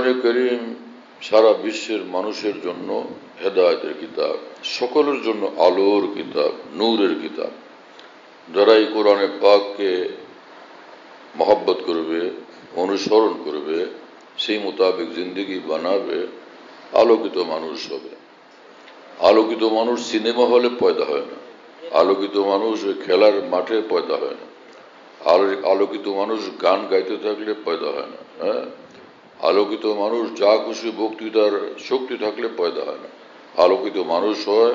কোরআনে কারীম সারা বিশ্বের মানুষের জন্য হেদায়েতের কিতাব, সকলের জন্য আলোর কিতাব, নূরের কিতাব। যারা এই কোরআনে পাককে মহব্বত করবে, অনুসরণ করবে, সেই মোতাবেক জিন্দগি বানাবে, আলোকিত মানুষ হবে। আলোকিত মানুষ সিনেমা হলে পয়দা হয় না, আলোকিত মানুষ খেলার মাঠে পয়দা হয় না, আলোকিত মানুষ গান গাইতে থাকলে পয়দা হয় না। হ্যাঁ, আলোকিত মানুষ যা খুশি বক্তৃতার শক্তি থাকলে পয়দা হয় না। আলোকিত মানুষ হয়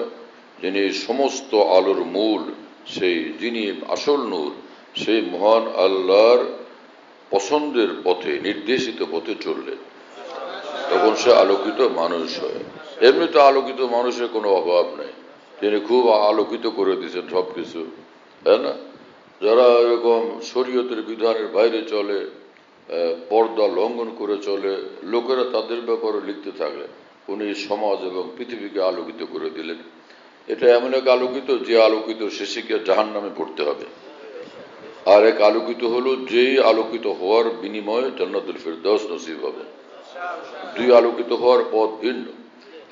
যিনি সমস্ত আলোর মূল, সেই যিনি আসল নূর, সেই মহান আল্লাহর পছন্দের পথে, নির্দেশিত পথে চললে তখন সে আলোকিত মানুষ হয়। এমনিতে আলোকিত মানুষের কোনো অভাব নেই, তিনি খুব আলোকিত করে দিয়েছেন সবকিছু, তাই না? যারা এরকম শরীয়তের বিধানের বাইরে চলে, পর্দা লঙ্ঘন করে চলে, লোকেরা তাদের ব্যাপারে লিখতে থাকলে উনি সমাজ এবং পৃথিবীকে আলোকিত করে দিলেন। এটা এমন এক আলোকিত যে আলোকিত শেষে গিয়ে জাহান্নামে পড়তে হবে। আর এক আলোকিত হলো যেই আলোকিত হওয়ার বিনিময়ে জান্নাতুল ফিরদাউস নসিব হবে। দুই আলোকিত হওয়ার পথ ভিন্ন।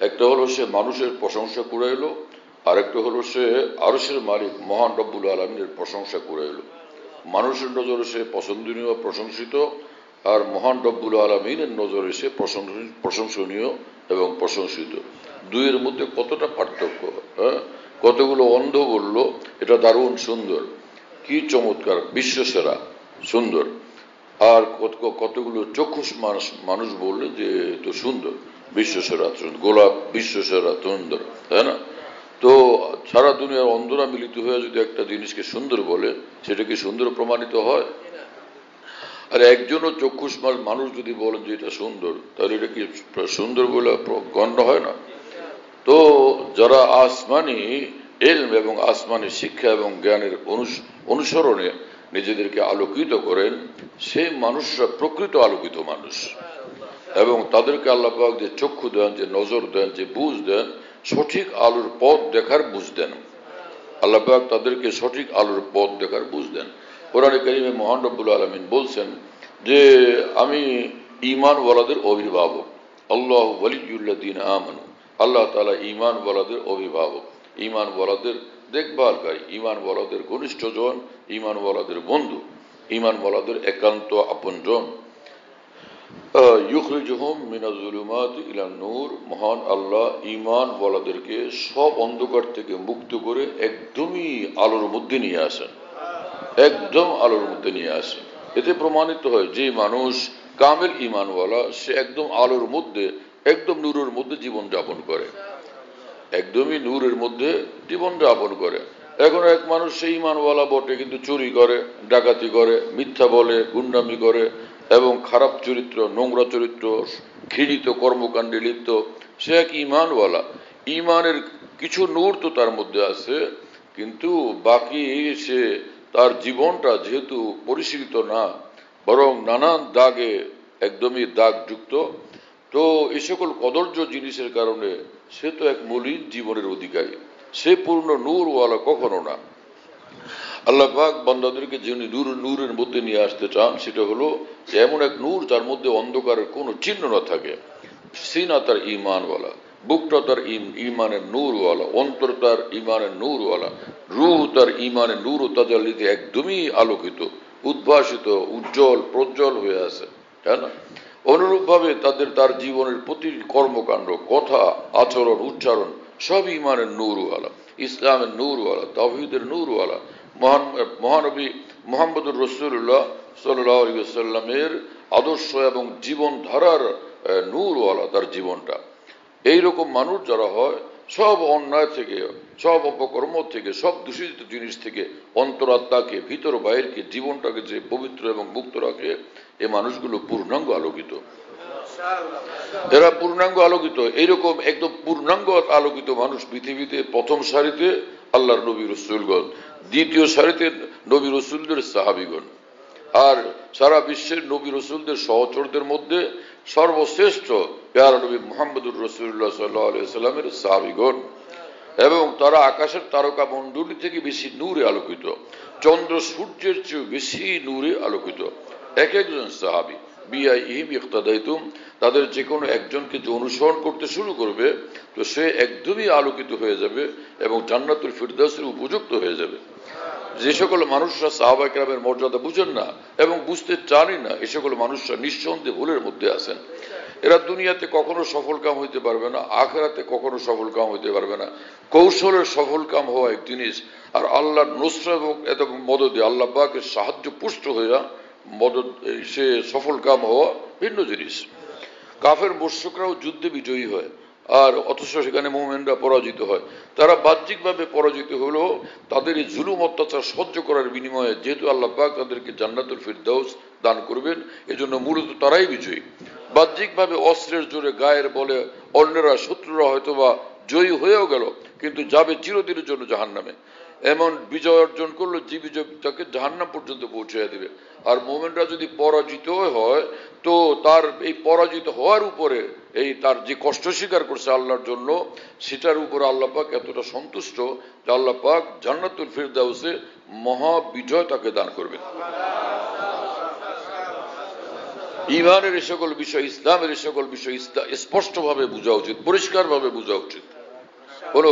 একটা হলো সে মানুষের প্রশংসা করে এলো, আর একটা হলো সে আরশের মালিক মহান রব্বুল আলামিনের প্রশংসা করে এলো। মানুষের নজরে সে পছন্দনীয়, প্রশংসিত, আর মহান রব্বুল আলামিনের নজরে সে প্রশংসনীয় এবং প্রশংসিত। দুইয়ের মধ্যে কতটা পার্থক্য! হ্যাঁ, কতগুলো অন্ধ বলল এটা দারুণ সুন্দর, কি চমৎকার, বিশ্বসেরা সুন্দর। আর কতগুলো চক্ষুষ মানুষ বললে যে তো সুন্দর, বিশ্বসেরা গোলাপ, বিশ্বসেরা সুন্দর, তাই না? তো সারা দুনিয়ার অন্ধরা মিলিত হয়ে যদি একটা জিনিসকে সুন্দর বলে, সেটা কি সুন্দর প্রমাণিত হয়? আর একজনও চক্ষুষ মানুষ যদি বলেন যে এটা সুন্দর, তাহলে এটা কি সুন্দর বলে গণ্য হয় না? তো যারা আসমানি ইলম এবং আসমানি শিক্ষা এবং জ্ঞানের অনুসরণে নিজেদেরকে আলোকিত করেন, সেই মানুষরা প্রকৃত আলোকিত মানুষ। এবং তাদেরকে আল্লাহ পাক যে চক্ষু দেন, যে নজর দেন, যে বুঝ দেন, সঠিক আলোর পথ দেখার বুঝ দেন। আল্লাহ পাক তাদেরকে সঠিক আলোর পথ দেখার বুঝ দেন। কোরআনে কারীমে মহান রব্বুল আলামিন বলছেন যে আমি ঈমানওয়ালাদের অভিভাবক, আল্লাহু ওয়ালিয়্যুল্লাযীনা আমানু। আল্লাহ তাআলা ঈমানওয়ালাদের অভিভাবক, ঈমানওয়ালাদের দেখভালকারী, ঈমানওয়ালাদের ঘনিষ্ঠজন, ঈমানওয়ালাদের বন্ধু, ঈমানওয়ালাদের একান্ত আপনজন। ইউখরিজুহুম মিনাজ যুলুমাতি ইলান নূর। মহান আল্লাহ ঈমানওয়ালাদেরকে সব অন্ধকার থেকে মুক্ত করে একদমই আলোর মধ্যে নিয়ে আসেন, একদম আলোর মধ্যে নিয়ে আসেন। এতে প্রমাণিত হয় যে মানুষ কামেল ঈমানওয়ালা, সে একদম আলোর মধ্যে, একদম নূরের মধ্যে জীবন যাপন করে, একদমই নূরের মধ্যে জীবন যাপন করে। এখন এক মানুষ সেই ঈমানওয়ালা বটে, কিন্তু চুরি করে, ডাকাতি করে, মিথ্যা বলে, গুন্ডামি করে এবং খারাপ চরিত্র, নোংরা চরিত্র, ঘৃণিত কর্মকাণ্ডে লিপ্ত। সে এক ঈমানওয়ালা, ঈমানের কিছু নূর তো তার মধ্যে আছে, কিন্তু বাকি সে তার জীবনটা যেহেতু পরিশীলিত না, বরং নানান দাগে একদমই দাগযুক্ত, তো এই সকল কদর্য জিনিসের কারণে সে তো এক মলিন জীবনের অধিকারী, সে পূর্ণ নূরওয়ালা কখনো না। আল্লাহ পাক বান্দাদেরকে যিনি নূরের মধ্যে নিয়ে আসতে চান, সেটা হলো এমন এক নূর যার মধ্যে অন্ধকারের কোনো চিহ্ন না থাকে। সিনা তার ঈমানওয়ালা, বুকটা তার ঈমানের নূরওয়ালা, অন্তর তার ঈমানের নূরওয়ালা, রূহ তার ঈমানের নূর ও তাজাল্লিতে একদমই আলোকিত, উদ্ভাসিত, উজ্জ্বল, প্রজ্জ্বল হয়ে আছে, তাই না? অনুরূপভাবে তার জীবনের প্রতি কর্মকাণ্ড, কথা, আচরণ, উচ্চারণ সব ঈমানের নূরওয়ালা, ইসলামের নূরওয়ালা, তাওহীদের নূরওয়ালা। মহানবী মুহাম্মদুর রাসূলুল্লাহ সাল্লাল্লাহু আলাইহি ওয়াসাল্লামের আদর্শ এবং জীবনধারার নূরওয়ালা তার জীবনটা। এইরকম মানুষ যারা হয়, সব অন্যায় থেকে, সব অপকর্ম থেকে, সব দূষিত জিনিস থেকে অন্তরাত্মাকে, ভিতর বাইরকে, জীবনটাকে যে পবিত্র এবং মুক্ত রাখে, এই মানুষগুলো পূর্ণাঙ্গ আলোকিত। এরা পূর্ণাঙ্গ আলোকিত। এইরকম একদম পূর্ণাঙ্গ আলোকিত মানুষ পৃথিবীতে প্রথম সারিতে আল্লাহর নবী রাসূলগণ, দ্বিতীয় সারিতে নবী রাসূলদের সাহাবীগণ, আর সারা বিশ্বের নবী রাসূলদের সহচরদের মধ্যে সর্বশ্রেষ্ঠ প্যারা নবী মুহাম্মদুর রাসূলুল্লাহ সাল্লাল্লাহু আলাইহি ওয়াসাল্লামের সাহাবীগণ। এবং তারা আকাশের তারকা মণ্ডলী থেকে বেশি নূরে আলোকিত, চন্দ্র সূর্যের চেয়ে বেশি নূরে আলোকিত। এক একজন সাহাবী, বিআইহিম ইক্তাদাইতুম, তাদের যে কোনো একজনকে যে অনুসরণ করতে শুরু করবে তো সে একদমই আলোকিত হয়ে যাবে এবং জান্নাতুল ফিরদাউসের উপযুক্ত হয়ে যাবে। যে সকল মানুষরা সাহাবা কেরামের মর্যাদা বুঝেন না এবং বুঝতে চানই না, এ সকল মানুষরা নিঃসন্দেহে ভুলের মধ্যে আছেন। এরা দুনিয়াতে কখনো সফল কাম হইতে পারবে না, আখিরাতে কখনো সফল কাম হইতে পারবে না। কৌশলের সফল কাম হওয়া এক জিনিস, আর আল্লাহর নুসরা এবং মদদে আল্লাহ পাকের সাহায্য পুষ্ট হইয়া মদদ সে সফল কাম হওয়া ভিন্ন জিনিস। কাফের মুশরিকরাও যুদ্ধে বিজয়ী হয়, আর অথচ সেখানে মুমিনরা পরাজিত হয়। তারা বাহ্যিকভাবে পরাজিত হলেও তাদের এই জুলুম অত্যাচার সহ্য করার বিনিময়ে যেহেতু আল্লাহ পাক তাদেরকে জান্নাতুল ফিরদাউস দান করবেন, এজন্য মূলত তারাই বিজয়ী। বাহ্যিকভাবে অস্ত্রের জোরে গায়ের বলে অন্যরা শত্রুরা হয়তোবা জয়ী হয়েও গেল, কিন্তু যাবে চিরদিনের জন্য জাহান্নামে। এমন বিজয় অর্জন করলো যে বিজয় তাকে জাহান্নাম পর্যন্ত পৌঁছে দিবে। আর মোমেনরা যদি পরাজিত হয় তো তার এই পরাজিত হওয়ার উপরে এই তার যে কষ্ট স্বীকার করছে আল্লাহর জন্য, সেটার উপরে আল্লাহ পাক এতটা সন্তুষ্ট যে আল্লাহ পাক জান্নাতুল ফিরদাউসে মহা বিজয় তাকে দান করবেন। ঈমানের এই সকল বিষয়, ইসলামের এই সকল বিষয় স্পষ্টভাবে বোঝা উচিত, পরিষ্কারভাবে বোঝা উচিত। কোনো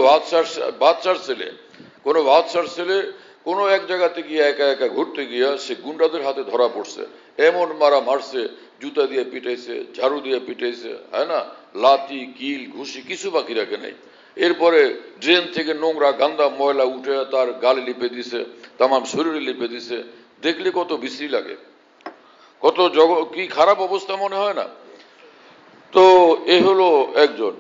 বাদশার ছেলে কোনো এক জায়গাতে গিয়ে একা একা ঘুরতে গিয়া সে গুন্ডাদের হাতে ধরা পড়ছে, এমন মারা মারছে, জুতা দিয়ে পিটাইছে, ঝাড়ু দিয়ে পিটাইছে, হ্যাঁ না, লাঠি কিল ঘুষি কিছু বাকি রাখে নাই। এরপরে ড্রেন থেকে নোংরা গান্দা ময়লা উঠে তার গালে লিপে দিছে, তামাম শরীরে লিপে দিছে। দেখলে কত বিশ্রী লাগে, কত কি খারাপ অবস্থা মনে হয় না? তো এ হলো একজন।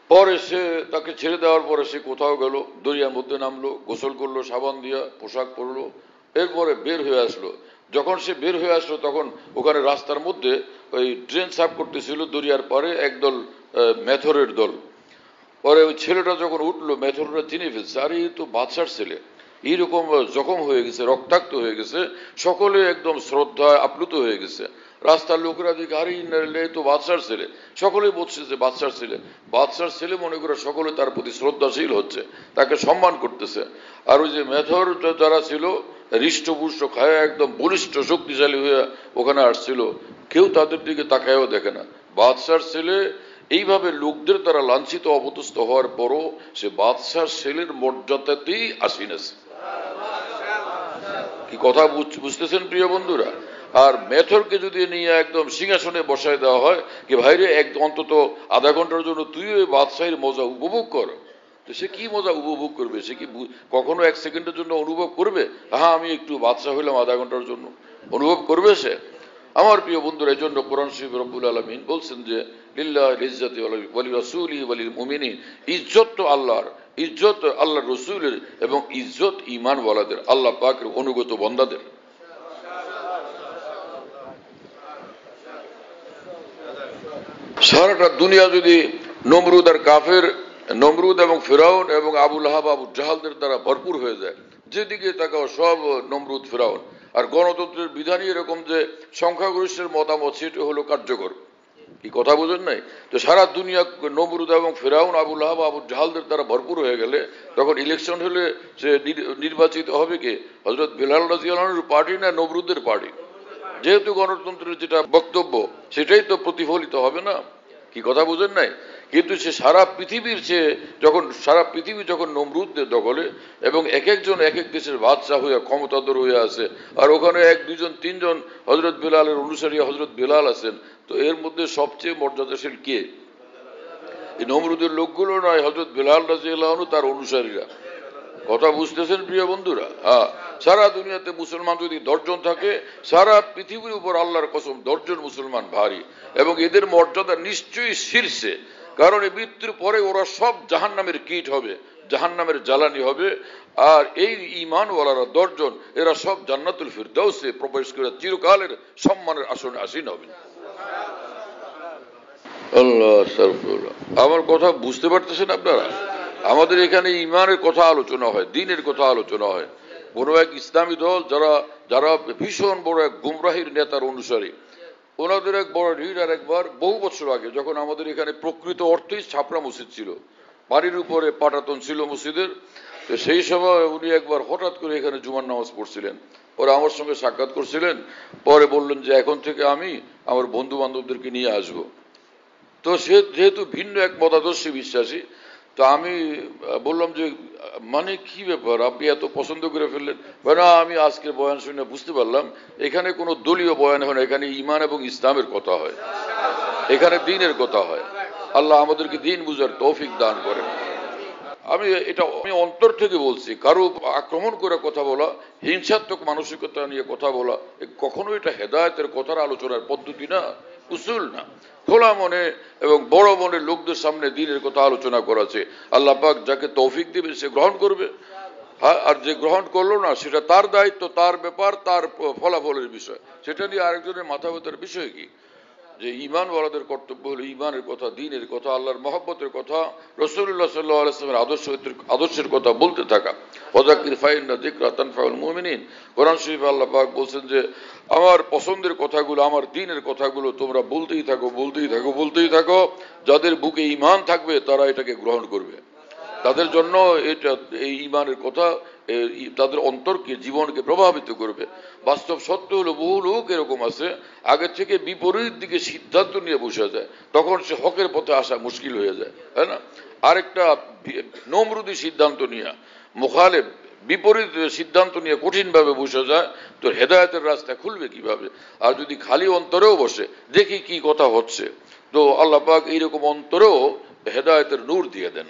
পরে সে তাকে ছেড়ে দেওয়ার পরে সে কোথাও গেল, দরিয়ার মধ্যে নামলো, গোসল করলো, সাবান দিয়া পোশাক পরলো, এরপরে বের হয়ে আসলো। যখন সে বের হয়ে আসলো তখন ওখানে রাস্তার মধ্যে ওই ড্রেন সাফ করতেছিল দরিয়ার পারে একদল মেথরের দল। পরে ওই ছেলেটা যখন উঠলো, মেথররা চিনে ফেলছে, আরে এই তো বাদশার ছেলে, এইরকম জখম হয়ে গেছে, রক্তাক্ত হয়ে গেছে, সকলে একদম শ্রদ্ধায় আপ্লুত হয়ে গেছে। রাস্তার লোকেরা দিকে আরে তো বাদশার ছেলে, সকলেই বলছে যে বাদশার ছেলে মনে করে সকলে তার প্রতি শ্রদ্ধাশীল হচ্ছে, তাকে সম্মান করতেছে। আর ওই যে মেথর যারা ছিল হৃষ্টপুষ্ট খায় একদম বলিষ্ঠ শক্তিশালী হয়ে ওখানে আসছিল, কেউ তাদের দিকে তাকায়ও দেখে না। বাদশার ছেলে এইভাবে লোকদের দ্বারা লাঞ্ছিত অপদস্থ হওয়ার পরও সে বাদশার ছেলের মর্যাদাতেই আসিনেছে। কি কথা বুঝতেছেন প্রিয় বন্ধুরা? আর মেথরকে যদি নিয়ে একদম সিংহাসনে বসায় দেওয়া হয় কি ভাইরে অন্তত আধা ঘন্টার জন্য তুই ওই বাদশাহীর মজা উপভোগ কর, তো সে কি মজা উপভোগ করবে? সে কি কখনো এক সেকেন্ডের জন্য অনুভব করবে হ্যাঁ আমি একটু বাদশা হইলাম আধা ঘন্টার জন্য? অনুভব করবে সে? আমার প্রিয় বন্ধুরা, এই জন্য কোরআন শরীফ রব্বুল আলামিন বলছেন যে লিল্লাহিল ইজ্জাতু ওয়া লিরাসূলিহি ওয়া লিল মুমিনিন, ইজ্জত তো আল্লাহর, ইজ্জত আল্লাহর রাসূলের এবং ইজ্জত ঈমানওয়ালাদের, আল্লাহ পাকের অনুগত বান্দাদের। সারাটা দুনিয়া যদি নমরুদ আর কাফের, নমরুদ এবং ফিরাউন এবং আবু লাহাব আবু জাহালদের দ্বারা ভরপুর হয়ে যায়, যেদিকে তাকাও সব নমরুদ ফিরাউন। আর গণতন্ত্রের বিধানই এরকম যে সংখ্যাগরিষ্ঠের মতামত সেটা হলো কার্যকর। কি কথা বুঝেন নাই? তো সারা দুনিয়া নমরুদ এবং ফিরাউন আবু লাহাব আবু জাহালদের দ্বারা ভরপুর হয়ে গেলে তখন ইলেকশন হলে সে নির্বাচিত হবে কে? হযরত বেলাল রাদিয়াল্লাহু আনহুর পার্টি না নমরুদের পার্টি? যেহেতু গণতন্ত্রের যেটা বক্তব্য সেটাই তো প্রতিফলিত হবে না। কি কথা বুঝেন নাই? কিন্তু সে সারা পৃথিবী যখন নমরুদদের দখলে এবং এক একজন এক এক দেশের বাদশা হইয়া ক্ষমতাধর হয়ে আছে, আর ওখানে এক দুজন তিনজন হযরত বেলালের অনুসারী হযরত বেলাল আছেন, তো এর মধ্যে সবচেয়ে মর্যাদাশীল কে? এই নমরুদের লোকগুলো নয়, হযরত বেলাল রাদিয়াল্লাহু আনহু তার অনুসারীরা। কথা বুঝতেছেন প্রিয় বন্ধুরা? হ্যাঁ, সারা দুনিয়াতে মুসলমান যদি 10 জন থাকে, সারা পৃথিবীর উপর আল্লাহর কসম 10 জন মুসলমান ভারী, এবং এদের মর্যাদা নিশ্চয়ই শীর্ষে। কারণ এই মৃত্যুর পরে ওরা সব জাহান্নামের কীট হবে, জাহান্নামের জ্বালানি হবে। আর এই ঈমানওয়ালারা 10 জন, এরা সব জান্নাতুল ফিরদাউসে প্রবেশ করে চিরকালের সম্মানের আসনে আসীন হবেন। আল্লাহ আস্তাগফিরুল্লাহ। আমার কথা বুঝতে পারতেছেন আপনারা? আমাদের এখানে ঈমানের কথা আলোচনা হয়, দ্বীনের কথা আলোচনা হয়। কোন এক ইসলামী দল যারা ভীষণ বড় এক গুমরাহির নেতার অনুসারী, ওনাদের এক বড় লিডার একবার বহু বছর আগে যখন আমাদের এখানে প্রকৃত অর্থেই ছাপড়া মসজিদ ছিল, বাড়ির উপরে পাটাতন ছিল মসজিদের, তো সেই সময় উনি একবার হঠাৎ করে এখানে জুমার নামাজ পড়ছিলেন, পরে আমার সঙ্গে সাক্ষাৎ করছিলেন, পরে বললেন যে এখন থেকে আমি আমার বন্ধু বান্ধবদেরকে নিয়ে আসব। তো সে যেহেতু ভিন্ন এক মতাদর্শে বিশ্বাসী, তো আমি বললাম যে মানে কি ব্যাপার, আপনি এত পছন্দ করে ফেললেন? না, আমি আজকের বয়ান শুনে বুঝতে পারলাম এখানে কোনো দলীয় বয়ান হয় না, এখানে ঈমান এবং ইসলামের কথা হয়, এখানে দ্বীনের কথা হয়। আল্লাহ আমাদেরকে দ্বীন বুঝার তৌফিক দান করেন। আমি অন্তর থেকে বলছি, কারো আক্রমণ করে কথা বলা, হিংসাত্মক মানসিকতা নিয়ে কথা বলা কখনো এটা হেদায়েতের কথার আলোচনার পদ্ধতি না, উসুল না। খোলা মনে এবং বড় মনের লোকদের সামনে দ্বীনের কথা আলোচনা করাছে। আল্লাহ পাক যাকে তৌফিক দিবে সে গ্রহণ করবে, আর যে গ্রহণ করলো না সেটা তার দায়িত্ব, তার ব্যাপার, তার ফলাফলের বিষয়। সেটা নিয়ে আরেকজনের মাথা ব্যথার বিষয় কি? যে ঈমান ওয়ালাদের কর্তব্য হলো ঈমানের কথা, দ্বীনের কথা, আল্লাহর মহব্বতের কথা, রাসূলুল্লাহ সাল্লাল্লাহু আলাইহি ওয়াসাল্লামের আদর্শের কথা বলতে থাকা। ওয়াযাক্কির ফাইন্না যিকরা তানফাউল মুমিনিন। কোরআন শরীফে আল্লাহ পাক বলছেন যে আমার পছন্দের কথাগুলো, আমার দ্বীনের কথাগুলো তোমরা বলতেই থাকো, বলতেই থাকো, বলতেই থাকো। যাদের বুকে ঈমান থাকবে তারা এটাকে গ্রহণ করবে, তাদের জন্য এটা, এই ঈমানের কথা তাদের অন্তরকে, জীবনকে প্রভাবিত করবে। বাস্তব সত্য হলো বহু লোক এরকম আছে আগের থেকে বিপরীত দিকে সিদ্ধান্ত নিয়ে বসে যায়, তখন সে হকের পথে আসা মুশকিল হয়ে যায়, তাই না? আরেকটা নমরুদি সিদ্ধান্ত নিয়ে, মুখালেফ বিপরীত সিদ্ধান্ত নিয়ে কঠিনভাবে বসে যায়, তো হেদায়েতের রাস্তা খুলবে কিভাবে? আর যদি খালি অন্তরেও বসে দেখি কি কথা হচ্ছে, তো আল্লাহ পাক এইরকম অন্তরেও হেদায়েতের নূর দিয়ে দেন।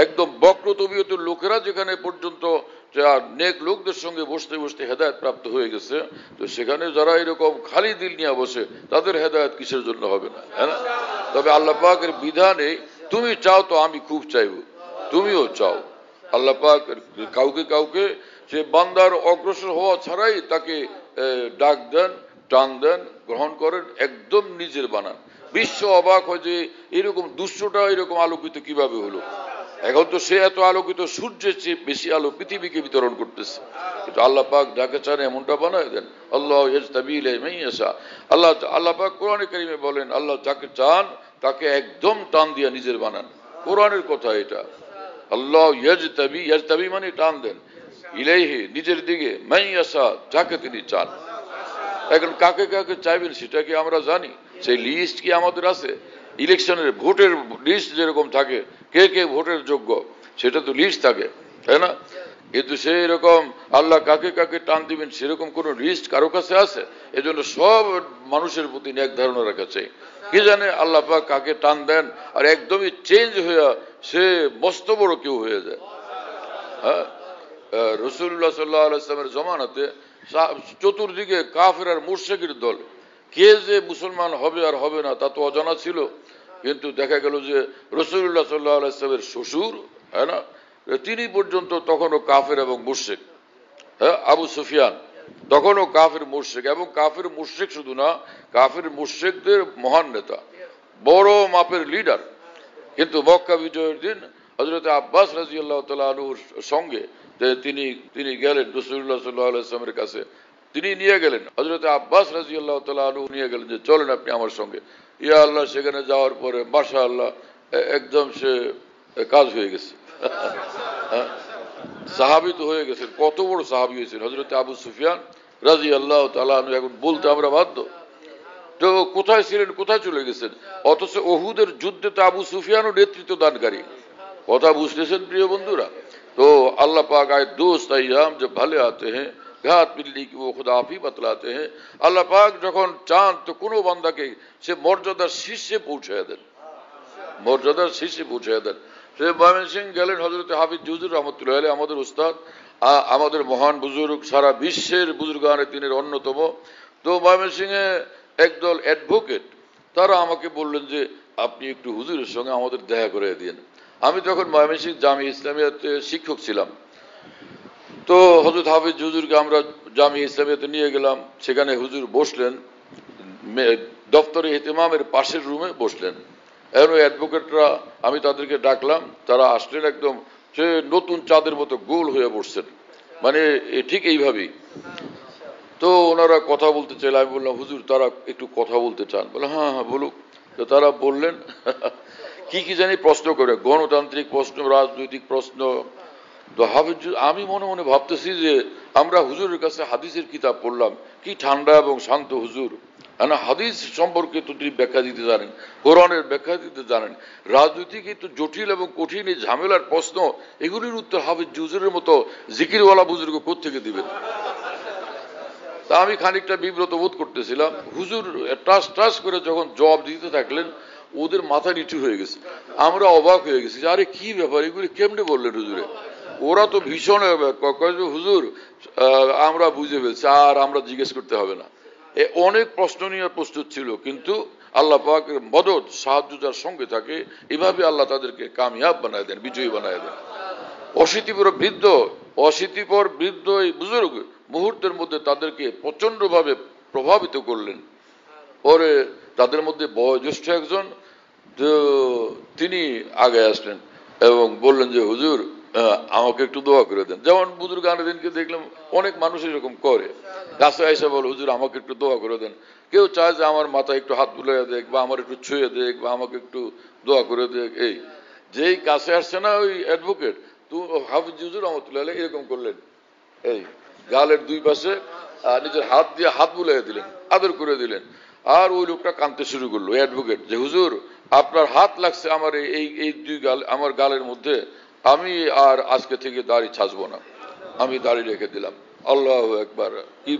একদম বক্র তবিয়তের লোকেরা যেখানে পর্যন্ত নেক লোকদের সঙ্গে বসতে বসতে হেদায়েত প্রাপ্ত হয়ে গেছে, তো সেখানে যারা এরকম খালি দিল নিয়ে বসে তাদের হেদায়েত কিসের জন্য হবে না, হ্যাঁ না? তবে আল্লাহ পাকের বিধানে তুমি চাও তো আমি খুব চাইব, তুমিও চাও। আল্লাহ পাক কাউকে কাউকে সে বান্দার অগ্রসর হওয়া ছাড়াই তাকে ডাক দেন, টান দেন, গ্রহণ করেন, একদম নিজের বানান। বিশ্ব অবাক হয় যে এরকম দুষ্টটা এরকম আলোকিত কিভাবে হলো। এখন তো সে এত আলোকিত, সূর্যের চেয়ে বেশি আলো পৃথিবীকে বিতরণ করতেছে, কিন্তু আল্লাহ পাক যাকে চান এমনটা বানায় দেন। আল্লাহ ইয়াজতাবি মান ইয়াশা। আল্লাহ পাক কোরআনে কারিমে বলেন আল্লাহ যাকে চান তাকে একদম টান দিয়া নিজের বানান। কোরআনের কথা এটা। আল্লাহ ইয়াজতাবি মানে টান দেন, ইলাইহি নিজের দিকে, মান ইয়াশা যাকে তিনি চান। এখন কাকে কাকে চাইবেন সেটা কি আমরা জানি? সেই লিস্ট কি আমাদের আছে? ইলেকশনের ভোটের লিস্ট যেরকম থাকে, কে কে ভোটের যোগ্য, সেটা তো লিস্ট থাকে, তাই না? কিন্তু সেই রকম আল্লাহ কাকে কাকে টান দিবেন সেরকম কোন লিস্ট কারো কাছে আছে? এজন্য সব মানুষের প্রতি এক ধারণা রাখা চাই। কি জানে আল্লাহ পাক কাকে টান দেন আর একদমই চেঞ্জ হয়ে সে মস্ত বড় কেউ হয়ে যায়। হ্যাঁ, রাসূলুল্লাহ সাল্লাল্লাহু আলাইহি ওয়াসাল্লামের জমানাতে চতুর্দিকে কাফের আর মুশরিকের দল, কে যে মুসলমান হবে আর হবে না তা তো অজানা ছিল। কিন্তু দেখা গেল যে রাসূলুল্লাহ সাল্লাল্লাহু আলাইহি ওয়াসাল্লামের শ্বশুর, হ্যাঁ না, তিনি পর্যন্ত তখনও কাফের এবং মুশরিক। হ্যাঁ, আবু সুফিয়ান তখনও কাফের মুশরিক, এবং কাফের মুশরিক শুধু না, কাফের মুশরিকদের মহান নেতা, বড় মাপের লিডার। কিন্তু মক্কা বিজয়ের দিন হযরত আব্বাস রাদিয়াল্লাহু তাআলা আনহুর সঙ্গে তিনি গেলেন রাসূলুল্লাহ সাল্লাল্লাহু আলাইহি ওয়াসাল্লামের কাছে, তিনি নিয়ে গেলেন, হযরত আব্বাস রাদিয়াল্লাহু তাআলা আনহু নিয়ে গেলেন যে চলেন আপনি আমার সঙ্গে। ইয়া আল্লাহ, সেখানে যাওয়ার পরে মাশাআল্লাহ একদম সে কাজ হয়ে গেছে। সাহাবী তো হয়ে গেছেন, কত বড় সাহাবী হয়েছেন হযরত আবু সুফিয়ান রাদিয়াল্লাহু তাআলা আনহু। এখন বলতে আমরা বাধ্য, তো কোথায় ছিলেন, কোথায় চলে গেছেন? অথচ উহুদের যুদ্ধে তো আবু সুফিয়ানও নেতৃত্ব দানকারী। কথা বুঝতেছেন প্রিয় বন্ধুরা? তো আল্লাহ পাক আয় দোস্ত আইয়াম জব ভালে আতে হ্যাঁ ঘাত মিলনি কি ও খুদা আপ হি বতলাতে হ্যাঁ। আল্লাহ পাক যখন চান তো কোনো বান্দাকে সে মর্যাদার শীর্ষে পৌঁছায় দেন, মর্যাদার শীর্ষে পৌঁছায় দেন। সে ময়মনসিংহ গেলেন হযরত হাফিজ হুজুর রহমতুল্লাহ আলাইহি, আমাদের উস্তাদ, আমাদের মহান বুজুর্গ, সারা বিশ্বের বুজুর্গানে তিনের অন্যতম। তো ময়মনসিংহে একদল অ্যাডভোকেট তারা আমাকে বললেন যে আপনি একটু হুজুরের সঙ্গে আমাদের দেখা করে দিন। আমি তখন ময়মনসিংহ জামিয়া ইসলামিয়াতে শিক্ষক ছিলাম। তো হযরত হাফিজ হুজুরকে আমরা জামিয়া ইসলামিয়াতে নিয়ে গেলাম, সেখানে হুজুর বসলেন, দপ্তরে ইহতিমামের পাশের রুমে বসলেন। এখন ওই অ্যাডভোকেটরা, আমি তাদেরকে ডাকলাম, তারা আসলেন, একদম সে নতুন চাঁদের মতো গোল হয়ে বসছেন, মানে ঠিক এইভাবেই। তো ওনারা কথা বলতে চাইলে আমি বললাম হুজুর তারা একটু কথা বলতে চান। বলে হ্যাঁ হ্যাঁ বলুক। তো তারা বললেন কি কি জানি প্রশ্ন করে, গণতান্ত্রিক প্রশ্ন, রাজনৈতিক প্রশ্ন, তো হাফিজ, আমি মনে মনে ভাবতেছি যে আমরা হুজুরের কাছে হাদিসের কিতাব পড়লাম, কি ঠান্ডা এবং শান্ত হুজুর। হাদিস সম্পর্কে তো তিনি ব্যাখ্যা দিতে জানেন, কোরআনের ব্যাখ্যা দিতে জানেন, রাজনৈতিক তো জটিল এবং কঠিন এই ঝামেলার প্রশ্ন, এগুলির উত্তর হাফিজ হুজুরের মতো জিকিরওয়ালা বুজুর্গ কোত্থেকে দিবেন? তা আমি খানিকটা বিব্রত বোধ করতেছিলাম। হুজুর টাস টাস করে যখন জবাব দিতে থাকলেন, ওদের মাথা নিচু হয়ে গেছে, আমরা অবাক হয়ে গেছি যে আরে কি ব্যাপার, এগুলি কেমনে বললেন হুজুরে? ওরা তো ভীষণ হুজুর আমরা বুঝে ফেলছি, আর আমরা জিজ্ঞেস করতে হবে না। অনেক প্রশ্ন নিয়ে প্রস্তুত ছিল, কিন্তু আল্লাহ পাকের মদদ সাহায্য যার সঙ্গে থাকে, এভাবে আল্লাহ তাদেরকে কামিয়াব বানায় দেন, বিজয়ী বানায় দেন। অশীতিপর বৃদ্ধ এই বুজুর্গ মুহূর্তের মধ্যে তাদেরকে প্রচন্ড ভাবে প্রভাবিত করলেন। পরে তাদের মধ্যে বয়োজ্যেষ্ঠ একজন, তিনি আগে আসলেন এবং বললেন যে হুজুর আমাকে একটু দোয়া করে দেন। যেমন বুজুর্গ আনেদিনকে দেখলাম অনেক মানুষ এরকম করে, কাছে আইসা বল হুজুর আমাকে একটু দোয়া করে দেন। কেউ চায় যে আমার মাথায় একটু হাত বুলাইয়া দেখ, বা আমার একটু ছুঁয়ে দেখ, বা আমাকে একটু দোয়া করে দেখ। এই যেই কাছে আসছে না ওই অ্যাডভোকেট, তো হাফিজ হুজুর রহমতুল্লাহ আলাইহি এরকম করলেন, এই গালের দুই পাশে নিজের হাত দিয়ে হাত বুলাইয়া দিলেন, আদর করে দিলেন। আর ওই লোকটা কাঁদতে শুরু করলো, অ্যাডভোকেট, যে হুজুর আপনার হাত লাগছে আমার এই এই দুই গাল, আমার গালের মধ্যে, আমি আর আজকে থেকে দাড়ি ছাঁচবো না, আমি দাড়ি রেখে দিলাম। আল্লাহু আকবার। কি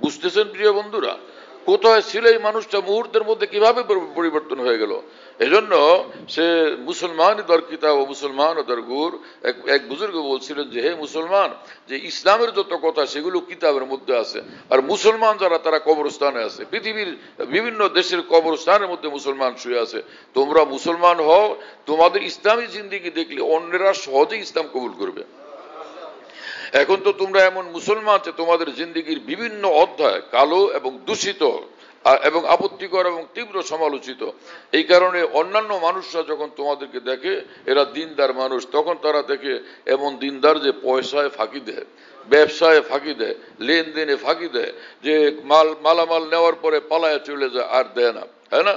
বুঝতেছেন প্রিয় বন্ধুরা, কোথায় ছিল এই মানুষটা, মুহূর্তের মধ্যে কিভাবে পরিবর্তন হয়ে গেল। এজন্য সে মুসলমান দর কিতাব ও মুসলমান ও দর গুর। এক বুজুর্গ বলছিলেন যে হে মুসলমান, যে ইসলামের যত কথা সেগুলো কিতাবের মধ্যে আছে, আর মুসলমান যারা তারা কবরস্থানে আছে, পৃথিবীর বিভিন্ন দেশের কবরস্থানের মধ্যে মুসলমান শুয়ে আছে। তোমরা মুসলমান হও, তোমাদের ইসলামী জিন্দেগি দেখলে অন্যরা সহজেই ইসলাম কবুল করবে। এখন তো তোমরা এমন মুসলমান যে তোমাদের জিন্দেগির বিভিন্ন অধ্যায় কালো এবং দূষিত এবং আপত্তিকর এবং তীব্র সমালোচিত। এই কারণে অন্যান্য মানুষরা যখন তোমাদেরকে দেখে এরা দিনদার মানুষ, তখন তারা দেখে এমন দিনদার যে পয়সায় ফাঁকি দেয়, ব্যবসায় ফাঁকি দেয়, লেনদেনে ফাঁকি দেয়, যে মালামাল নেওয়ার পরে পালায় চলে যায় আর দেয় না, হ্যাঁ না?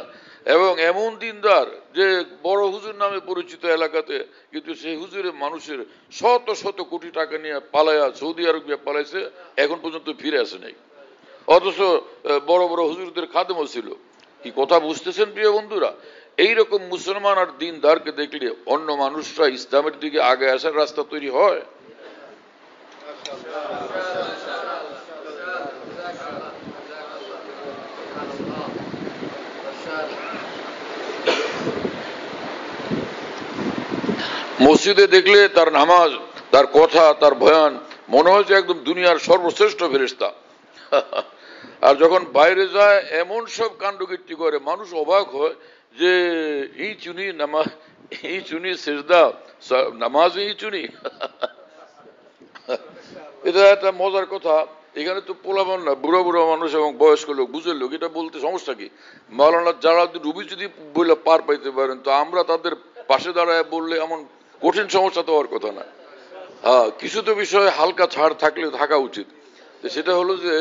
এবং এমন দিনদার যে বড় হুজুর নামে পরিচিত এলাকাতে, কিন্তু সেই হুজুরের মানুষের শত শত কোটি টাকা নিয়ে পালায়া সৌদি আরব পালাইছে, এখন পর্যন্ত ফিরে আসে নাই। অথচ বড় বড় হুজুরদের খাদেমও ছিল। কি কথা বুঝতেছেন প্রিয় বন্ধুরা? এইরকম মুসলমান আর দিনদারকে দেখলে অন্য মানুষরা ইসলামের দিকে আগে আসার রাস্তা তৈরি হয়। মসজিদে দেখলে তার নামাজ, তার কথা, তার বয়ান মনে হয় যে একদম দুনিয়ার সর্বশ্রেষ্ঠ ফেরেশতা। আর যখন বাইরে যায় এমন সব কাণ্ডকীর্তি করে, মানুষ অবাক হয় যে এই চুনি নামাজ, এই চুনি সেজদা, নামাজ এই চুনি। এটা একটা মজার কথা। এখানে তো পোলাপান না, বুড়ো বুড়ো মানুষ এবং বয়স্ক লোক, বুঝের লোক, এটা বলতে সমস্যা কি? মাওলানা যারা রুবি যদি বলে পার পাইতে পারেন, তো আমরা তাদের পাশে দাঁড়ায় বললে এমন কঠিন সমস্যা তো হওয়ার কথা না। কিছু তো বিষয়ে হালকা ছাড় থাকলে থাকা উচিত। সেটা হলো যে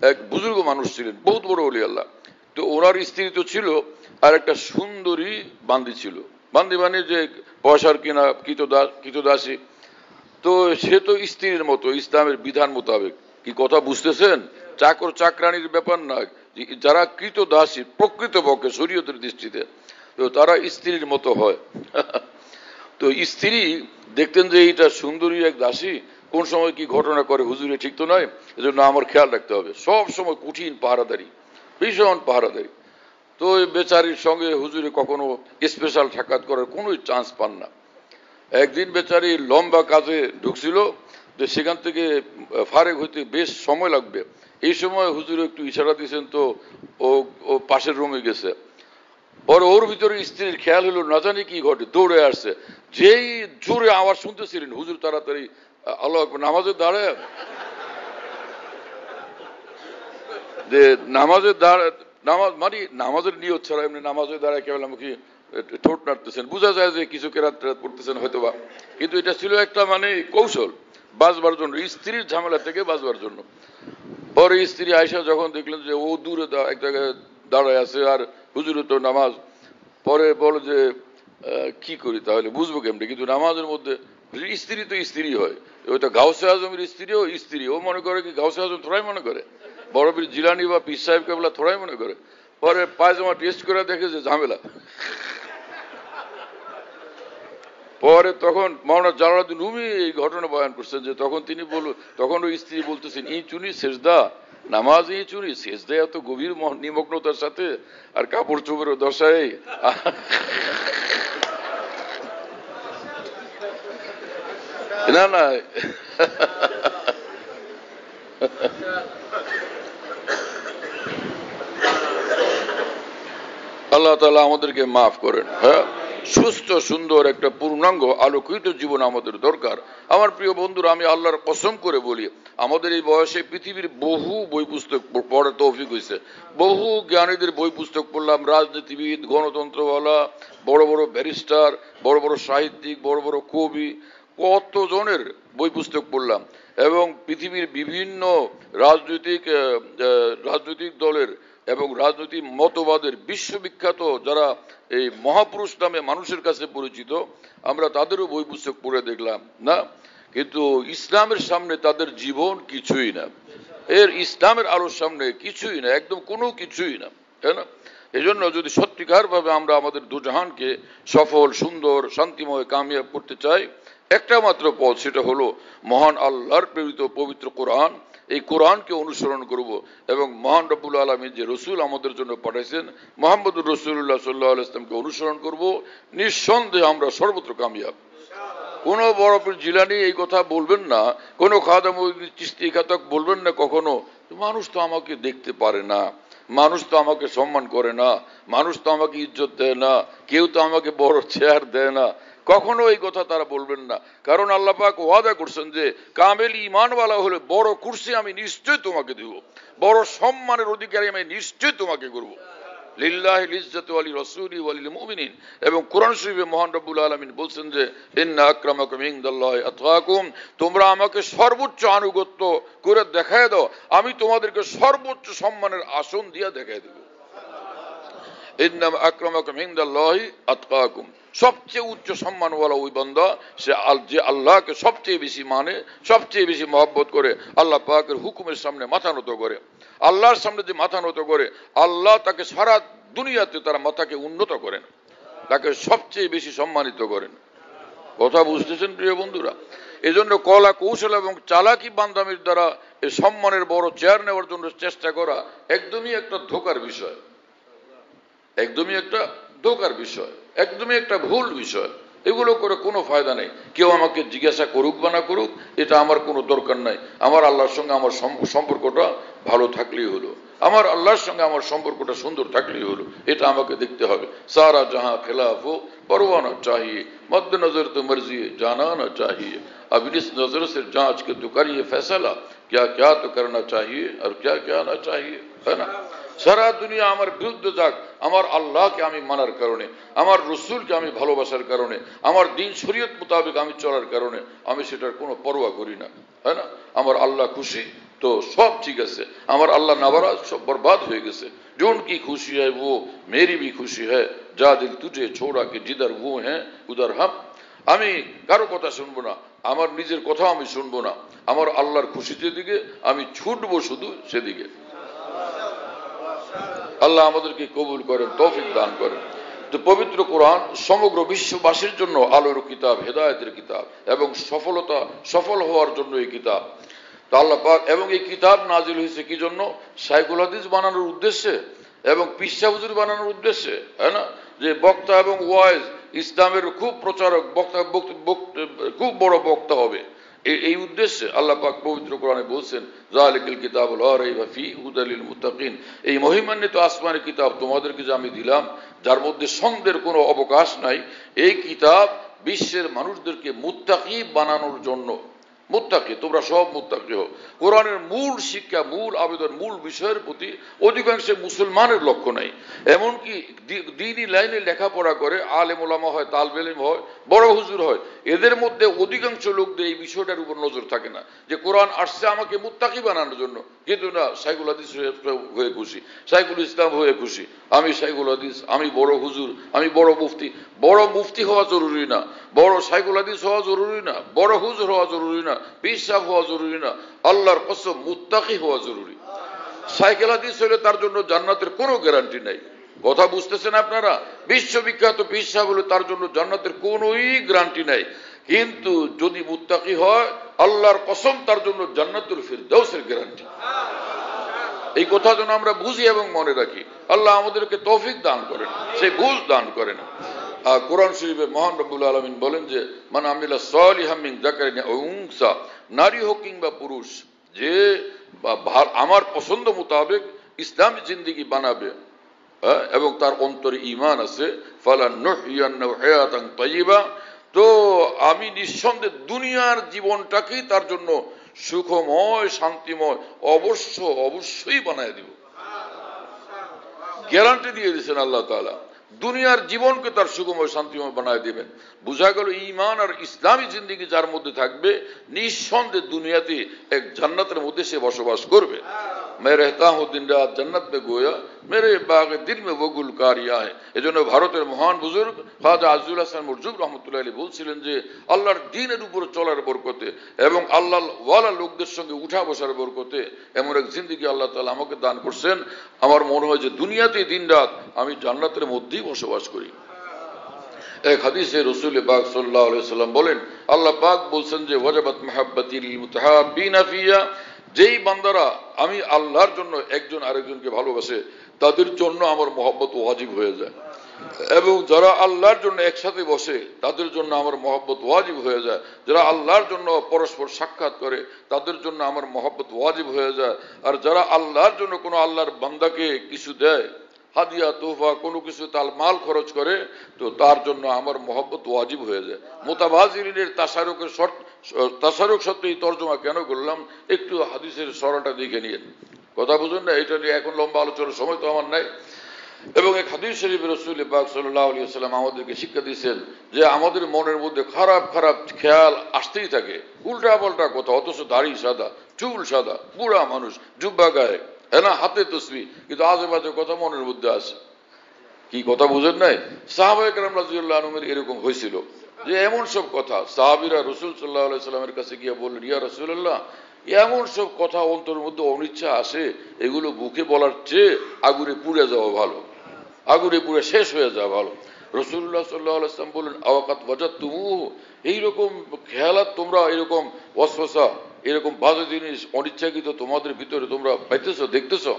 এক বুজুর্গ মানুষ ছিলেন, বহুত বড় ওলি আল্লাহ। তো ওনার স্ত্রী তো ছিল, আর একটা সুন্দরী বান্দি ছিল। বান্দি মানে যে পয়সার কিনা কৃতদাসী। তো সে তো স্ত্রীর মতো ইসলামের বিধান মোতাবেক। কি কথা বুঝতেছেন? চাকর চাকরানির ব্যাপার না, যারা কৃতদাসী প্রকৃতপক্ষে শরীয়তের দৃষ্টিতে, তো তারা স্ত্রীর মতো হয়। তো স্ত্রী দেখতেন যে এইটা সুন্দরী এক দাসী, কোন সময় কি ঘটনা করে হুজুরে ঠিক তো নয়, এজন্য আমার খেয়াল রাখতে হবে। সব সময় কঠিন পাহারাদারি, ভীষণ পাহারাদারি। তো ওই বেচারির সঙ্গে হুজুরে কখনো স্পেশাল সাক্ষাৎ করার কোনো চান্স পান না। একদিন বেচারি লম্বা কাজে ঢুকছিল, যে সেখান থেকে ফারেক হইতে বেশ সময় লাগবে। এই সময় হুজুর একটু ইশারা দিয়েছেন, তো ও পাশের রুমে গেছে। পরে ওর ভিতরে স্ত্রীর খেয়াল হলো না জানি কি ঘটে, দৌড়ে আসছে। যেই জোরে আওয়াজ শুনতেছিলেন, হুজুর তাড়াতাড়ি আল্লাহু আকবার নামাজের দাঁড়ায়, যে নামাজের নামাজ মানে নামাজের নিয়ত ছাড়া এমনি নামাজের দাঁড়ায় কেবল আমাকে ঠোঁট নাড়তেছেন, বোঝা যায় যে কিছু কেরাত পড়তেছেন হয়তোবা, কিন্তু এটা ছিল একটা মানে কৌশল বাঁচবার জন্য, স্ত্রীর ঝামেলা থেকে বাঁচবার জন্য। পরে স্ত্রী আয়সা যখন দেখলেন যে ও দূরে এক জায়গায় দাঁড়ায় আছে আর হুজুরের তো নামাজ, পরে বলো যে কি করি তাহলে, বুঝবো কেমনি, কিন্তু নামাজের মধ্যে স্ত্রী তো স্ত্রী হয়, ওই তো গাউসে আজমের স্ত্রীও স্ত্রী, ও মনে করে কি গাউসে আজম থোড়াই মনে করে, বড় পীর জিলানি বা পীর সাহেব কেবলা থোড়াই মনে করে। পরে পায়জামা টেস্ট করে দেখে যে ঝামেলা। পরে তখন মাওলানা জালালউদ্দিন রুমি এই ঘটনা বয়ান করছেন যে তখন ওই স্ত্রী বলতেছেন, ই চুনি সেজদা, নামাজ ই চুনি সেজদা, এত গভীর নিমগ্নতার সাথে, আর কাপড় চোপড়ের দশায়। না না, আল্লাহ তাআলা আমাদেরকে মাফ করেন। হ্যাঁ, সুস্থ সুন্দর একটা পূর্ণাঙ্গ আলোকিত জীবন আমাদের দরকার। আমার প্রিয় বন্ধুরা, আমি আল্লাহর কসম করে বলি, আমাদের এই বয়সে পৃথিবীর বহু বই পুস্তক পড়ার তৌফিক হয়েছে, বহু জ্ঞানীদের বই পুস্তক পড়লাম, রাজনীতিবিদ, গণতন্ত্রওয়ালা, বড় বড় ব্যারিস্টার, বড় বড় সাহিত্যিক, বড় বড় কবি, কতজনের বই পুস্তক পড়লাম, এবং পৃথিবীর বিভিন্ন রাজনৈতিক দলের এবং রাজনৈতিক মতবাদের বিশ্ববিখ্যাত যারা এই মহাপুরুষ নামে মানুষের কাছে পরিচিত, আমরা তাদেরও বই পুস্তক পড়ে দেখলাম না, কিন্তু ইসলামের সামনে তাদের জীবন কিছুই না, ইসলামের আলোর সামনে কিছুই না, একদম কোনো কিছুই না, তাই না? এই জন্য যদি সত্যিকার ভাবে আমরা আমাদের দুজাহানকে সফল, সুন্দর, শান্তিময়, কামিয়াব করতে চাই, একটা মাত্র পথ, সেটা হলো মহান আল্লাহর প্রেরিত পবিত্র কোরআন। এই কোরআনকে অনুসরণ করব এবং মহান রব্বুল আলামিন যে রসুল আমাদের জন্য পাঠাইছেন মুহাম্মদুর রাসূলুল্লাহ সাল্লাল্লাহু আলাইহি ওয়াসাল্লামকে অনুসরণ করব, নিঃসন্দেহে আমরা সর্বত্র কামিয়াব। কোনো বড় পীর জিলানী এই কথা বলবেন না, কোনো খাজা মঈনুদ্দিন চিশতি এই কথা বলবেন না কখনো, মানুষ তো আমাকে দেখতে পারে না, মানুষ তো আমাকে সম্মান করে না, মানুষ তো আমাকে ইজ্জত দেয় না, কেউ তো আমাকে বড় চেয়ার দেয় না, কখনো এই কথা তারা বলবেন না। কারণ আল্লাহ পাক ওয়াদা করছেন যে কামেল ঈমানওয়ালা হলে বড় কুরসি আমি নিশ্চয় তোমাকে দেব, বড় সম্মানের অধিকারী আমি নিশ্চয় তোমাকে করব। লিল্লাহিল ইজ্জাতু ওয়ালি রাসূলি ওয়ালিল মুমিনিন। এবং কোরআন শরীফে মহান রব্বুল আলামিন বলছেন যে ইন্না আকরামাকুম ইনদাল্লাহি আতকাকুম, তোমরা আমাকে সর্বোচ্চ আনুগত্য করে দেখায় দাও, আমি তোমাদেরকে সর্বোচ্চ সম্মানের আসন দিয়ে দেখায় দেব। ইন্না আকরামাকুম ইনদাল্লাহি আতকাকুম, সবচেয়ে উচ্চ সম্মানওয়ালা ওই বান্দা যে আল্লাহকে সবচেয়ে বেশি মানে, সবচেয়ে বেশি মহব্বত করে, আল্লাহ পাকের হুকুমের সামনে মাথা নত করে। আল্লাহর সামনে যে মাথা নত করে, আল্লাহ তাকে সারা দুনিয়াতে তারা মাথাকে উন্নত করেন, তাকে সবচেয়ে বেশি সম্মানিত করেন। কথা বুঝতেছেন প্রিয় বন্ধুরা? এজন্য কলা কৌশল এবং চালাকি বান্দামির দ্বারা এই সম্মানের বড় চেয়ার নেওয়ার জন্য চেষ্টা করা একদমই একটা ধোঁকার বিষয়, একদমই একটা ধোঁকার বিষয়, একদমই একটা ভুল বিষয়। এগুলো করে কোনো ফায়দা নেই। কেউ আমাকে জিজ্ঞাসা করুক বা না করুক, এটা আমার কোনো দরকার নাই। আমার আল্লাহর সঙ্গে আমার সম্পর্কটা ভালো থাকলেই হলো, আমার আল্লাহর সঙ্গে আমার সম্পর্কটা সুন্দর থাকলেই হলো, এটা আমাকে দেখতে হবে। সারা জাহাঁ খেলাফ হো परवाना चाहिए, मद्द नजर तो मर्जी जाना ना चाहिए, अब इस नजर से जांच के तो करिए फैसला, क्या क्या तो करना चाहिए और क्या क्या ना चाहिए, है ना? সারা দুনিয়া আমার বিরুদ্ধে যাক, আমার আল্লাহকে আমি মানার কারণে, আমার রসুলকে আমি ভালোবাসার কারণে, আমার দিন শরীয়ত মোতাবেক আমি চলার কারণে আমি সেটার কোনো পরোয়া করি না, है ना? আমার আল্লাহ খুশি তো সব ঠিক আছে, আমার আল্লাহ নারাজ সব বরবাদ হয়ে গেছে। जोन की खुशी है वो मेरी भी खुशी है, जा दिल तुझे छोड़ा कि जिधर वो हैं उधर हम। আমি কারো কথা শুনবো না, আমার নিজের কথা আমি শুনবো না, আমার আল্লাহর খুশিতে দিকে আমি ছুটবো শুধু সেদিকে। আল্লাহ আমাদেরকে কবুল করেন, তৌফিক দান করেন। তো পবিত্র কোরআন সমগ্র বিশ্ববাসীর জন্য আলোর কিতাব, হেদায়েতের কিতাব এবং সফল হওয়ার জন্য এই কিতাব। তা আল্লাহ পাক, এবং এই কিতাব নাজিল হয়েছে কি জন্য? শাইখুল হাদিস বানানোর উদ্দেশ্যে এবং পিসা হুজুর বানানোর উদ্দেশ্যে, হ্যাঁ না? যে বক্তা এবং ওয়াইজ, ইসলামের খুব প্রচারক বক্তা, খুব বড় বক্তা হবে, এই উদ্দেশ্যে আল্লাহ পাক পবিত্র কোরআনে বলছেন যালিকাল কিতাবুল লা রাইবা ফীহি হুদাল লিল মুত্তাকিন, এই মহিমান্বিত আসমানি কিতাব তোমাদেরকে যে আমি দিলাম, যার মধ্যে সন্দেহের কোনো অবকাশ নাই, এই কিতাব বিশ্বের মানুষদেরকে মুত্তাকি বানানোর জন্য। মুত্তাকি, তোমরা সব মুত্তাকি হও। কোরআনের মূল শিক্ষা, মূল আবেদন, মূল বিষয়ের প্রতি অধিকাংশ মুসলমানের লক্ষ্য নাই। এমনকি দ্বীনি লাইনে লেখাপড়া করে আলেম ওলামা হয়, তালবে ইলম হয়, বড় হুজুর হয়, এদের মধ্যে অধিকাংশ লোকদের এই বিষয়টার উপর নজর থাকে না যে কোরআন আসছে আমাকে মুত্তাকি বানানোর জন্য। কিন্তু না, শাইখুল হাদিস হয়ে খুশি, শাইখুল ইসলাম হয়ে খুশি, আমি শাইখুল হাদিস, আমি বড় হুজুর, আমি বড় মুফতি। বড় মুফতি হওয়া জরুরি না, বড় শাইখুল হাদিস হওয়া জরুরি না, বড় হুজুর হওয়া জরুরি না, পীর সাহেব হওয়া জরুরি না, আল্লাহর কসম মুত্তাকি হওয়া জরুরি। শাইখুল হাদিস হলে তার জন্য জান্নাতের কোনো গ্যারান্টি নাই। কথা বুঝতেছেন আপনারা? বিশ্ববিখ্যাত পীর সাহেব হলে তার জন্য জান্নাতের কোনোই গ্যারান্টি নাই। কিন্তু যদি মুত্তাকি হয়, আল্লাহর কসম তার জন্য জান্নাতুল ফিরদাউসের গ্যারান্টি। এই কথা যেন আমরা বুঝি এবং মনে রাখি। আল্লাহ আমাদেরকে তৌফিক দান করেন, সেই বুঝ দান করেন। কোরআন শরীফে মহান রব্বুল আলামিন বলেন যে মান আমিলা সালিহাম মিন যাকারিন আও উনসা, নারী হোক কিংবা পুরুষ, যে আমার পছন্দ মোতাবেক ইসলামী জিন্দেগি বানাবে এবং তার অন্তরে ঈমান আছে, ফালানুহইয়ান্নাহু হায়াতান তাইয়্যিবা, তো আমি নিঃসন্দেহে দুনিয়ার জীবনটাকেই তার জন্য সুখময় শান্তিময় অবশ্যই বানায় দিব। গ্যারান্টি দিয়ে দিয়েছেন আল্লাহ তাআলা, দুনিয়ার জীবনকে তার সুখময় শান্তিময় বানায় দিবেন। বোঝা গেল ঈমান আর ইসলামী জিন্দেগি যার মধ্যে থাকবে, নিঃসন্দেহে দুনিয়াতে এক জান্নাতের মধ্যে সে বসবাস করবে। मैं रहता हूं दिन रात जन्नत में गोया, मेरे बाग दिल में वो गुलकारियां है। এজন্য ভারতের মহান বুজুর্গ খাজা আজিজুল হাসান মুরজুব রহমতুল্লাহ আলাইহি বলছিলেন যে আল্লাহর দ্বীনের উপর চলার বরকতে এবং আল্লাহ ওয়ালা লোকদের সঙ্গে উঠা বসার বরকতে এমন এক জিন্দেগি আল্লাহ তাআলা আমাকে দান করছেন, আমার মনে হয় যে দুনিয়াতে দিন রাত আমি জান্নাতের মধ্যেই বসবাস করি। এক হাদিসে রাসূল পাক সাল্লাল্লাহু আলাইহি ওয়াসাল্লাম বলেন, আল্লাহ পাক বলছেন যে ওয়াজাবাত মাহাব্বাতি লিল মুতাহাব্বিনা ফিয়া, যেই বান্দারা আমি আল্লাহর জন্য একজন আরেকজনকে ভালোবাসে তাদের জন্য আমার মহব্বত ওয়াজিব হয়ে যায়, এবং যারা আল্লাহর জন্য একসাথে বসে তাদের জন্য আমার মহব্বত ওয়াজিব হয়ে যায়, যারা আল্লাহর জন্য পরস্পর সাক্ষাৎ করে তাদের জন্য আমার মহব্বত ওয়াজিব হয়ে যায়, আর যারা আল্লাহর জন্য কোনো আল্লাহর বান্দাকে কিছু দেয়, হাদিয়া তোহফা কোনো কিছু তার মাল খরচ করে, তো তার জন্য আমার মহব্বত ওয়াজিব হয়ে যায়। মুতাবাজিরিনের তাসারুক সত্ত্বে এই তর্জমা কেন করলাম, একটু হাদিসের সরাটা দেখে নিয়েন, কথা বুঝুন না, এটা নিয়ে এখন লম্বা আলোচনার সময় তো আমার নাই। এবং এক হাদিস শরীফে রাসূল পাক সাল্লাল্লাহু আলাইহি ওয়াসাল্লাম আমাদেরকে শিক্ষা দিয়েছেন যে আমাদের মনের মধ্যে খারাপ খারাপ খেয়াল আসতেই থাকে, উল্টা পাল্টা কথা, অথচ দাড়ি সাদা, চুল সাদা, বুড়া মানুষ, জুব্বা গায়ে, হ্যাঁ না, হাতে তসবিহ, কিন্তু আজে বাজে কথা মনের মধ্যে আসে। কি কথা বুঝেন নাই? সাহাবায়ে কেরাম রাদিয়াল্লাহু আনহুম এরকম হয়েছিল যে এমন সব কথা সাহাবীরা রাসূল সাল্লাল্লাহু আলাইহি সাল্লামের কাছে গিয়ে বললেন, ইয়া রাসূলুল্লাহ, এমন সব কথা অন্তরের মধ্যে অনিচ্ছা আসে, এগুলো বুকে বলার চেয়ে আগুনে পুড়ে যাওয়া ভালো, আগুনে পুড়ে শেষ হয়ে যাওয়া ভালো। রাসূলুল্লাহ সাল্লাল্লাহু আলাইহি সাল্লাম বললেন, আওয়াকাত ওয়াজাদতুমু, এইরকম খেয়ালাত তোমরা এরকম ওয়াসওয়াসা, এরকম বাজে জিনিস অনিচ্ছাকৃত তোমাদের ভিতরে তোমরা পাইতেছো, দেখতেছো?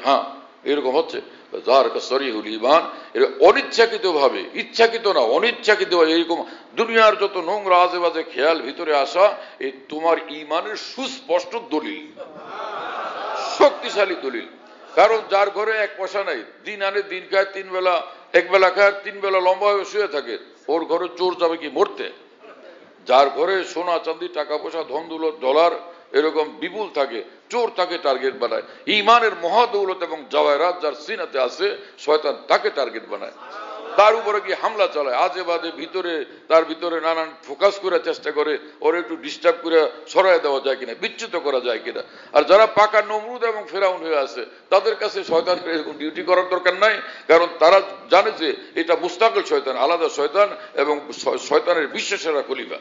হ্যাঁ, এরকম হচ্ছে। যারকা সরিহুল ঈমান, এর অনিচ্ছাকৃত ভাবে, ইচ্ছাকৃত না, অনিচ্ছাকৃত এরকম দুনিয়ার যত নোংরা আজে বাজে খেয়াল ভিতরে আসা, এই তোমার ঈমানের সুস্পষ্ট দলিল, শক্তিশালী দলিল। কারণ যার ঘরে এক পয়সা নাই, দিন আনে দিন খায়, তিন বেলা, এক বেলা খায়, তিন বেলা লম্বা হয়ে শুয়ে থাকে, ওর ঘরে চোর যাবে কি মরতে? যার ঘরে সোনা চাঁদি টাকা পয়সা ধন দৌলত ডলার এরকম বিপুল থাকে, চোর তাকে টার্গেট বানায়। ঈমানের মহাদৌলত এবং জাওয়াহিরাত যার সিনাতে আছে, শয়তান তাকে টার্গেট বানায়, তার উপরে কি হামলা চালায়, আজে বাজে ভিতরে, তার ভিতরে নানান ফোকাস করার চেষ্টা করে, ওর একটু ডিস্টার্ব করে সরাই দেওয়া যায় কিনা, বিচ্যুত করা যায় কিনা। আর যারা পাকা নমরুদ এবং ফেরাউন হয়ে আছে, তাদের কাছে শয়তানের এরকম ডিউটি করার দরকার নাই, কারণ তারা জানে যে এটা মুস্তাকিল শয়তান, আলাদা শয়তান এবং শয়তানের বিশ্বসেরা খলিফা।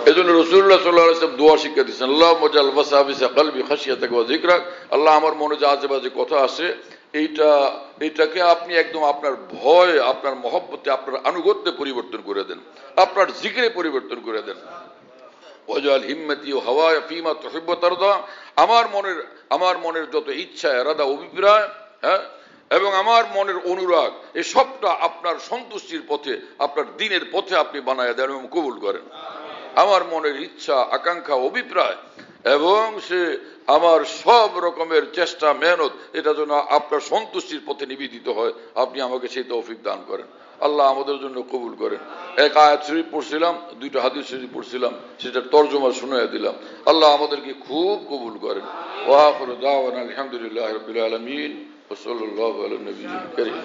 এজন্য রাসূলুল্লাহ সাল্লাল্লাহু আলাইহি ওয়াসাল্লাম দোয়া শিক্ষা দিয়েছেন, আল্লাহুম্মা জাল ওয়াসাবিসা কলবি খাশিয়াতাকা ওয়া যিকরাক, আল্লাহ আমার মনে যে আজেবাজে কথা আসে, এইটাকে আপনি একদম আপনার ভয়, আপনার মহব্বতে, আপনার আনুগত্যে পরিবর্তন করে দেন, আপনার জিকিরে পরিবর্তন করে দেন। ওয়াজাল হিম্মতি ওয়া হাওয়া ফিমা তুহিব্বু তারদা, আমার মনের যত ইচ্ছা, ইরাদা, অভিপ্রায়, হ্যাঁ, এবং আমার মনের অনুরাগ, এই সবটা আপনার সন্তুষ্টির পথে, আপনার দ্বীনের পথে আপনি বানায়া দেন এবং কবুল করেন। আমার মনের ইচ্ছা, আকাঙ্ক্ষা, অভিপ্রায় এবং সে আমার সব রকমের চেষ্টা মেহনত, এটা যেন আপনার সন্তুষ্টির পথে নিবেদিত হয়, আপনি আমাকে সেই তৌফিক দান করেন। আল্লাহ আমাদের জন্য কবুল করেন। এক আয়াত শরীফ পড়ছিলাম, দুইটা হাদিস শরীফ পড়ছিলাম, সেটার তরজমা শুনিয়ে দিলাম। আল্লাহ আমাদেরকে খুব কবুল করেন। ওয়া আখিরু দাওয়ানা আলহামদুলিল্লাহি রাব্বিল আলামিন ওয়া সাল্লাল্লাহু আলা নবিয়্যিল কারীম।